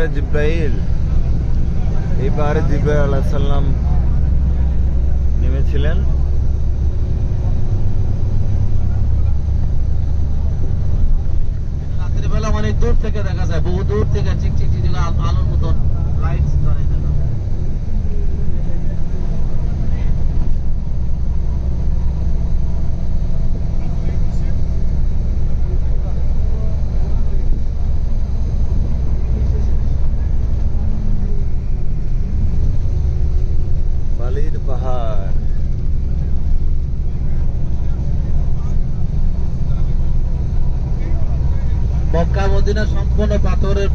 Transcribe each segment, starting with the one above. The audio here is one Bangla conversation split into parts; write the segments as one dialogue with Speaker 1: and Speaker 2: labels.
Speaker 1: পাহাড়ে জিব্রাইল, এই পাহাড়ে জিব্রাইল আলাইহিস সালাম নেমেছিলেন।
Speaker 2: রাতের বেলা অনেক দূর থেকে দেখা যায়, বহু দূর থেকে চিকচিক আলোর মতন লাইট ধরে।
Speaker 1: বালির পাহাড়,
Speaker 2: মক্কা মদিনা সম্পূর্ণ পাথরের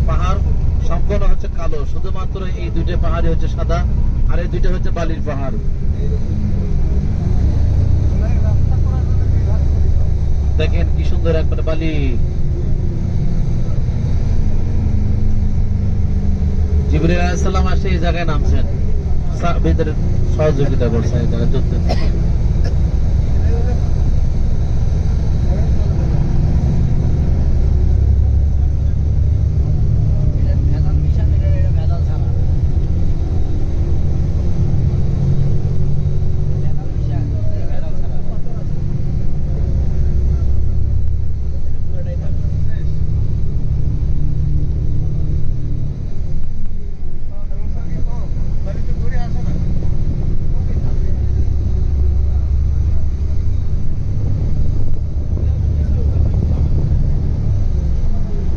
Speaker 2: পাহাড়, সম্পূর্ণ হচ্ছে কালো, শুধুমাত্র এই দুইটা পাহাড়ই হচ্ছে সাদা, আর এই দুইটা হচ্ছে বালির পাহাড়। দেখেন কি সুন্দর একবারে বালি। জিবরাইল আলাইহিস সালাম আসে এই জায়গায় নামছেন, সাহাবীদের সহযোগিতা করছে এই জায়গায় যুদ্ধে।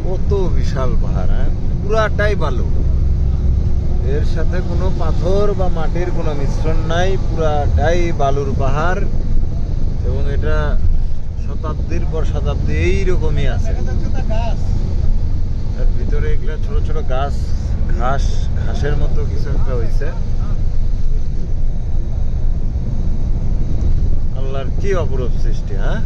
Speaker 1: কত বিশাল পাহাড়, হ্যাঁ, পুরাটাই বালু, এর সাথে কোনো পাথর বা মাটির কোনো মিশ্রণ নাই, পুরাটাই বালুর পাহাড়। এবং এটা শতাব্দীর পর শতাব্দী এইরকমই আছে। তার ভিতরে এগুলা ছোট ছোট গাছ, ঘাসের মতো কিছু একটা হয়েছে। আল্লাহর কি অপরূপ সৃষ্টি, হ্যাঁ।